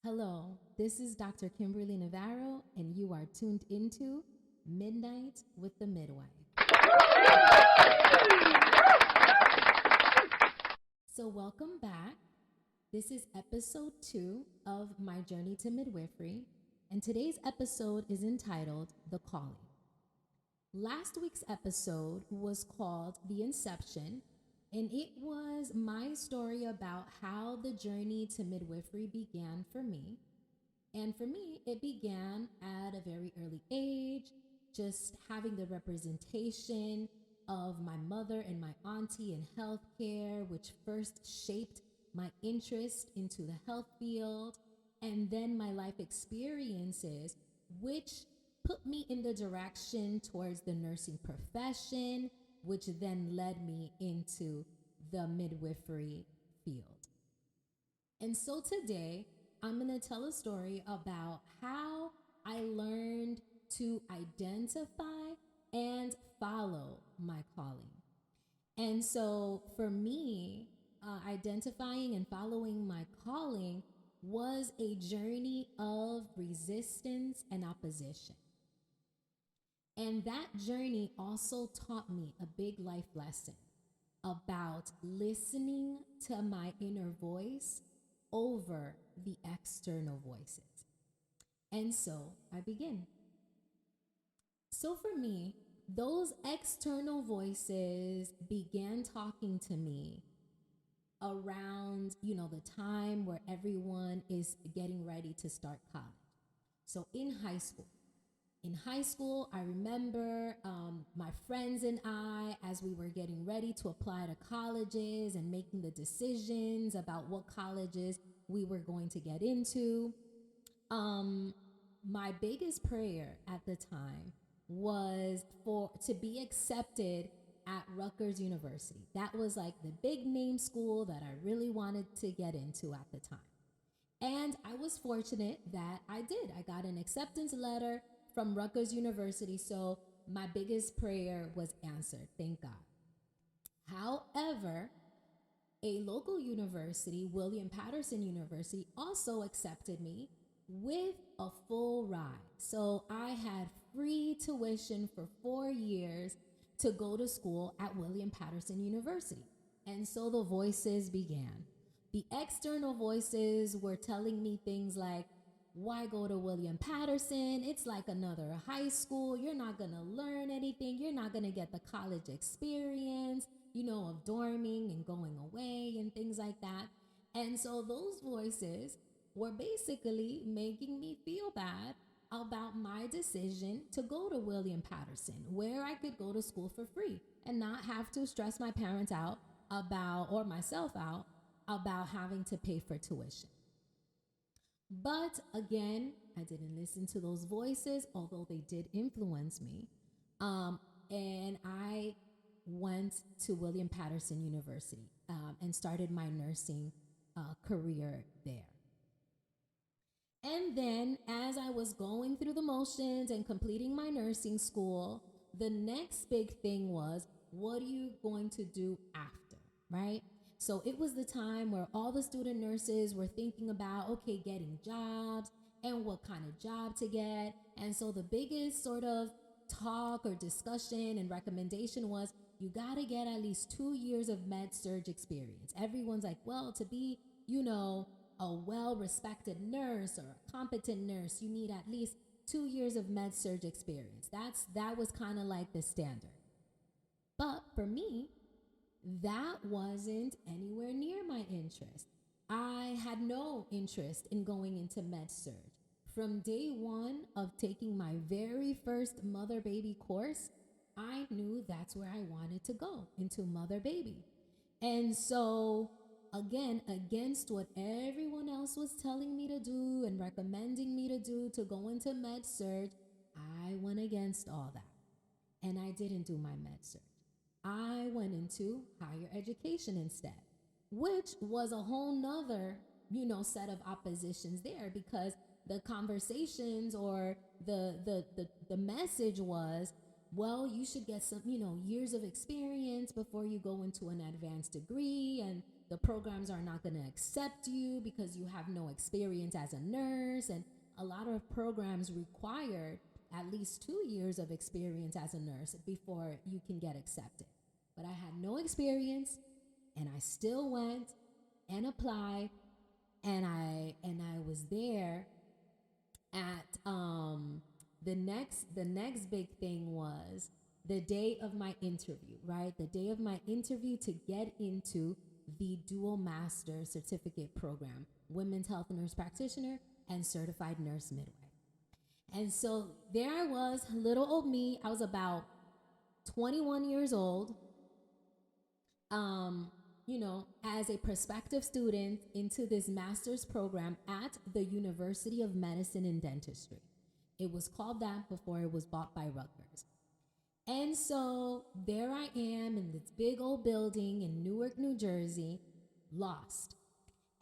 Hello, this is Dr. Kimberly Navarro, and you are tuned into Midnight with the Midwife. So, welcome back. This is episode 2 of my journey to midwifery, and today's episode is entitled The Calling. Last week's episode was called The Inception, and it was my story about how the journey to midwifery began for me. And for me, it began at a very early age, just having the representation of my mother and my auntie in healthcare, which first shaped my interest into the health field, and then my life experiences, which put me in the direction towards the nursing profession, which then led me into the midwifery field. And so today, I'm going to tell a story about how I learned to identify and follow my calling. And so for me, identifying and following my calling was a journey of resistance and opposition. And that journey also taught me a big life lesson about listening to my inner voice over the external voices. And so I begin. So for me, those external voices began talking to me around, the time where everyone is getting ready to start college. So in high school. I remember my friends and I, as we were getting ready to apply to colleges and making the decisions about what colleges we were going to get into. My biggest prayer at the time was to be accepted at Rutgers University. That was like the big name school that I really wanted to get into at the time. And I was fortunate that I did. I got an acceptance letter from Rutgers University, so my biggest prayer was answered, thank God. However, a local university, William Patterson University, also accepted me with a full ride. So I had free tuition for 4 years to go to school at William Patterson University. And so the voices began. The external voices were telling me things like, why go to William Patterson? It's like another high school. You're not going to learn anything. You're not going to get the college experience, of dorming and going away and things like that. And so those voices were basically making me feel bad about my decision to go to William Patterson, where I could go to school for free and not have to stress my parents out or myself out about having to pay for tuition. But again, I didn't listen to those voices, although they did influence me. And I went to William Patterson University and started my nursing career there. And then as I was going through the motions and completing my nursing school, the next big thing was, what are you going to do after, right? So it was the time where all the student nurses were thinking about, okay, getting jobs and what kind of job to get. And so the biggest sort of talk or discussion and recommendation was, you got to get at least 2 years of med-surg experience. Everyone's like, well, to be, a well-respected nurse or a competent nurse, you need at least 2 years of med-surg experience. That was kind of like the standard. But for me, that wasn't anywhere near my interest. I had no interest in going into med-surg. From day one of taking my very first mother-baby course, I knew that's where I wanted to go, into mother-baby. And so, again, against what everyone else was telling me to do and recommending me to do to go into med-surg, I went against all that. And I didn't do my med-surg. I went into higher education instead, which was a whole nother, set of oppositions there, because the conversations or the message was, well, you should get some, years of experience before you go into an advanced degree, and the programs are not going to accept you because you have no experience as a nurse. And a lot of programs require at least 2 years of experience as a nurse before you can get accepted. But I had no experience, and I still went and applied, and I was there at the next big thing was the day of my interview, right? The day of my interview to get into the dual master certificate program, women's health nurse practitioner and certified nurse midwife. And so there I was, little old me. I was about 21 years old, as a prospective student into this master's program at the University of Medicine and Dentistry. It was called that before it was bought by Rutgers. And so there I am in this big old building in Newark, New Jersey, lost.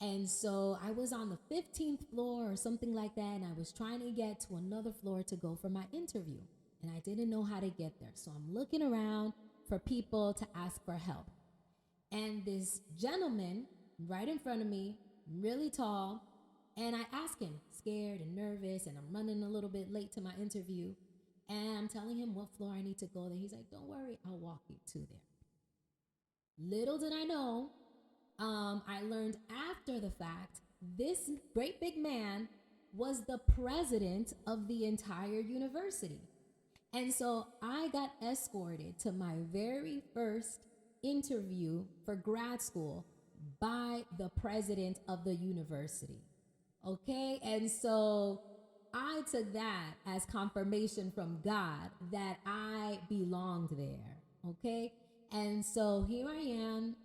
And so I was on the 15th floor or something like that, and I was trying to get to another floor to go for my interview. And I didn't know how to get there. So I'm looking around for people to ask for help. And this gentleman right in front of me, really tall, and I ask him, scared and nervous, and I'm running a little bit late to my interview. And I'm telling him what floor I need to go there. He's like, don't worry, I'll walk you to there. Little did I know, I learned after the fact, this great big man was the president of the entire university. And so I got escorted to my very first interview for grad school by the president of the university. Okay? And so I took that as confirmation from God that I belonged there. Okay? And so here I am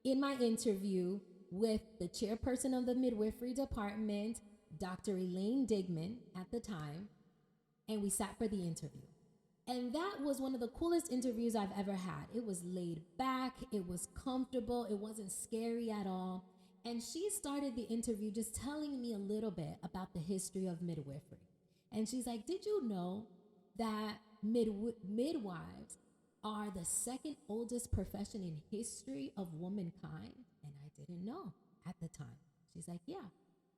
in my interview with the chairperson of the midwifery department, Dr. Elaine Digman at the time, and we sat for the interview. And that was one of the coolest interviews I've ever had. It was laid back, it was comfortable, it wasn't scary at all. And she started the interview just telling me a little bit about the history of midwifery. And she's like, did you know that midwives are the second oldest profession in history of womankind? And I didn't know at the time. She's like, yeah,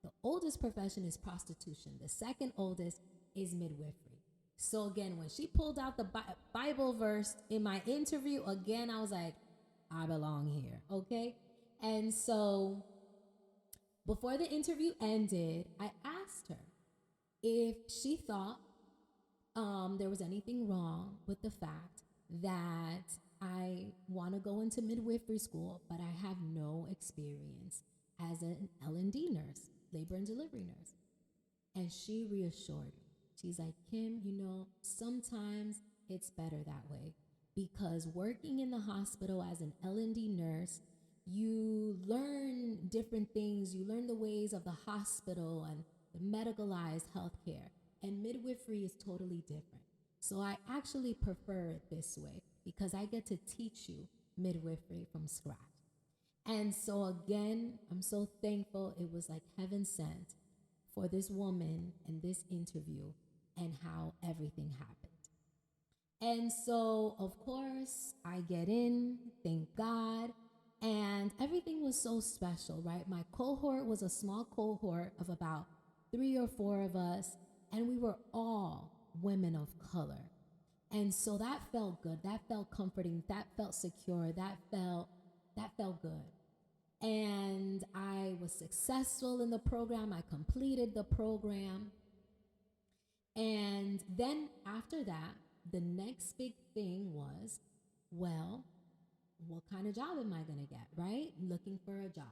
the oldest profession is prostitution. The second oldest is midwifery. So again, when she pulled out the Bible verse in my interview, again, I was like, I belong here, okay? And so before the interview ended, I asked her if she thought there was anything wrong with the fact that I want to go into midwifery school, but I have no experience as an L&D nurse, labor and delivery nurse. And she reassured me. She's like, Kim, sometimes it's better that way, because working in the hospital as an L&D nurse, you learn different things. You learn the ways of the hospital and the medicalized healthcare. And midwifery is totally different. So I actually prefer it this way because I get to teach you midwifery from scratch. And so again, I'm so thankful. It was like heaven sent for this woman and this interview and how everything happened. And so, of course, I get in, thank God, and everything was so special, right? My cohort was a small cohort of about 3 or 4 of us, and we were all women of color. And so that felt good. That felt comforting. That felt secure. That felt good. And I was successful in the program. I completed the program. And then after that, the next big thing was, well, what kind of job am I going to get, right? Looking for a job.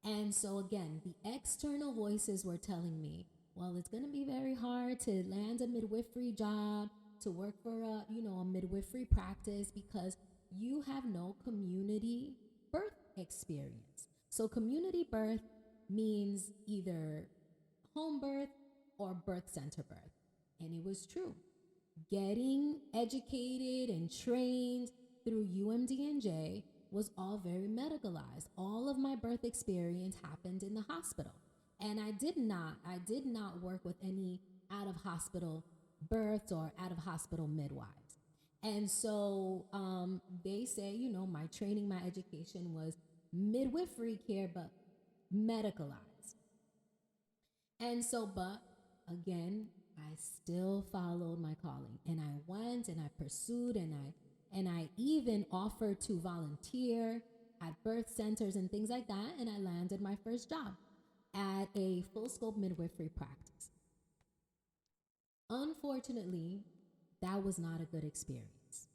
And so again, the external voices were telling me, well, it's going to be very hard to land a midwifery job, to work for a midwifery practice, because you have no community birth experience. So community birth means either home birth or birth center birth. And it was true. Getting educated and trained through UMDNJ was all very medicalized. All of my birth experience happened in the hospital. And I did not work with any out of hospital births or out of hospital midwives. And so they say, my training, my education was midwifery care, but medicalized. And so, but again, I still followed my calling, and I went and I pursued, and I even offered to volunteer at birth centers and things like that, and I landed my first job at a full scope midwifery practice. Unfortunately, that was not a good experience.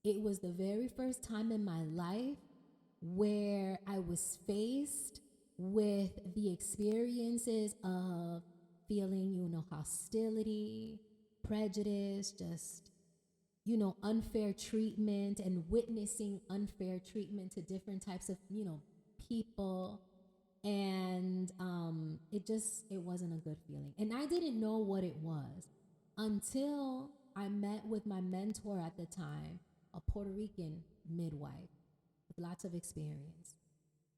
It was the very first time in my life where I was faced with the experiences of feeling, hostility, prejudice, just, unfair treatment, and witnessing unfair treatment to different types of, people. And it wasn't a good feeling. And I didn't know what it was until I met with my mentor at the time, a Puerto Rican midwife with lots of experience.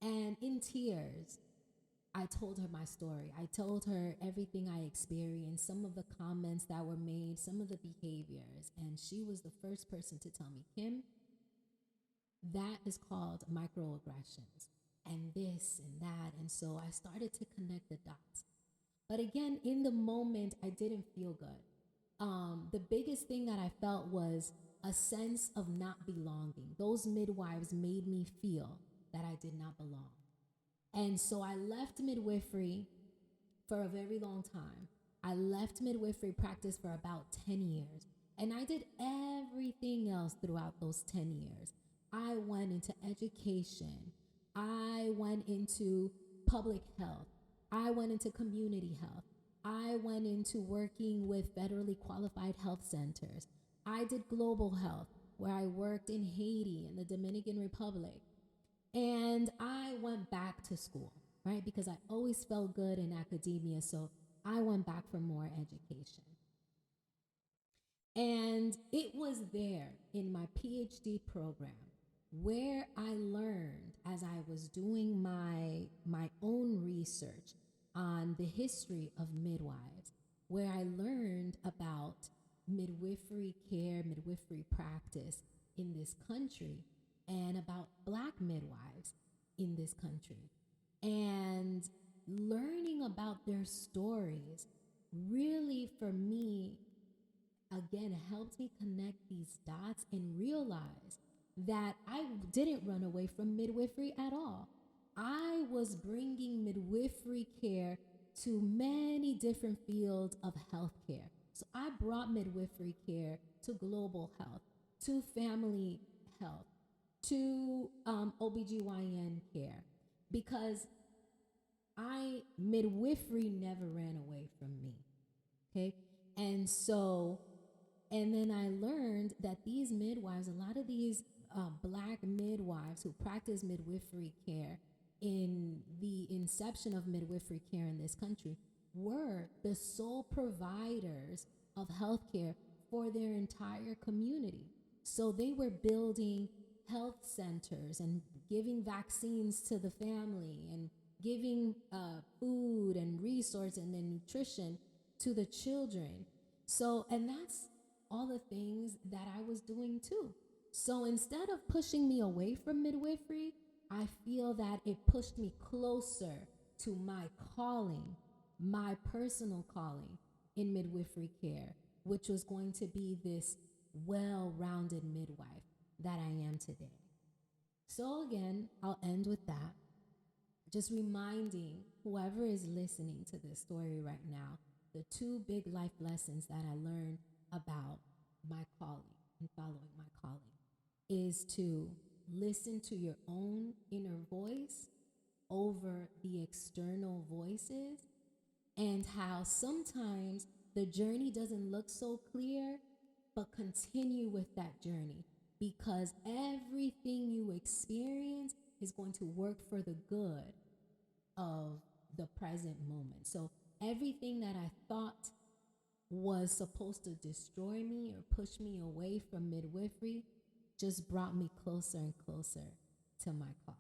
And in tears, I told her my story. I told her everything I experienced, some of the comments that were made, some of the behaviors. And she was the first person to tell me, Kim, that is called microaggressions, and this and that. And so I started to connect the dots. But again, in the moment, I didn't feel good. The biggest thing that I felt was a sense of not belonging. Those midwives made me feel that I did not belong. And so I left midwifery for a very long time. I left midwifery practice for about 10 years. And I did everything else throughout those 10 years. I went into education. I went into public health. I went into community health. I went into working with federally qualified health centers. I did global health, where I worked in Haiti and the Dominican Republic. And I went back to school, right? Because I always felt good in academia, so I went back for more education. And it was there in my PhD program where I learned, as I was doing my own research on the history of midwives, where I learned about midwifery care, midwifery practice in this country, and about Black midwives in this country. And learning about their stories really, for me, again, helped me connect these dots and realize that I didn't run away from midwifery at all. I was bringing midwifery care to many different fields of healthcare. So I brought midwifery care to global health, to family health, to OBGYN care, because midwifery never ran away from me. Okay. And so, and then I learned that these midwives, a lot of these Black midwives who practice midwifery care in the inception of midwifery care in this country, were the sole providers of healthcare for their entire community. So they were building health centers and giving vaccines to the family, and giving food and resource and then nutrition to the children. So, and that's all the things that I was doing too. So instead of pushing me away from midwifery, I feel that it pushed me closer to my calling, my personal calling in midwifery care, which was going to be this well-rounded midwife that I am today. So again, I'll end with that. Just reminding whoever is listening to this story right now, the two big life lessons that I learned about my calling and following my calling is to listen to your own inner voice over the external voices, and how sometimes the journey doesn't look so clear, but continue with that journey, because everything you experience is going to work for the good of the present moment. So everything that I thought was supposed to destroy me or push me away from midwifery just brought me closer and closer to my calling.